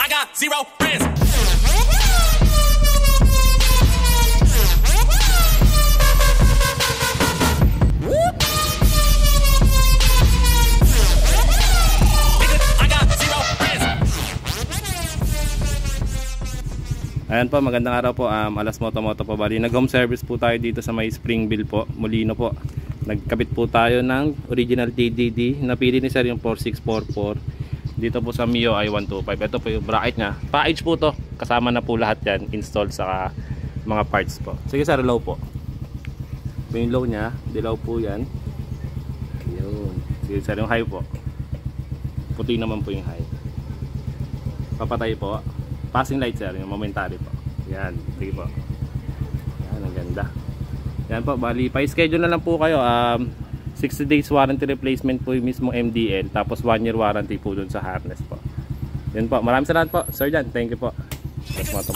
I got zero friends. Ayan po, magandang araw po. Alas Moto po, bali nag-home service po tayo dito sa may Springville po, Molino po. Nagkabit po tayo ng original TDD. Napili ni sir yung 4644 dito po sa Mio i125. Ito po yung bracket nya, pa-H po to, kasama na po lahat yan installed sa mga parts po. Sige sir, low po. Ito yung low nya, dilaw po yan. Yun. Sige sir, yung high po, puti naman po yung high. Papatay po, passing light sir, yung momentary po. Yan, sige po. Yan, ang ganda. Yan po, bali pa-schedule na lang po kayo. 60 days warranty replacement po yung mismo MDL, tapos 1 year warranty po dun sa harness po. Yan po, maraming salamat po Sir Jan, thank you po. Mas po.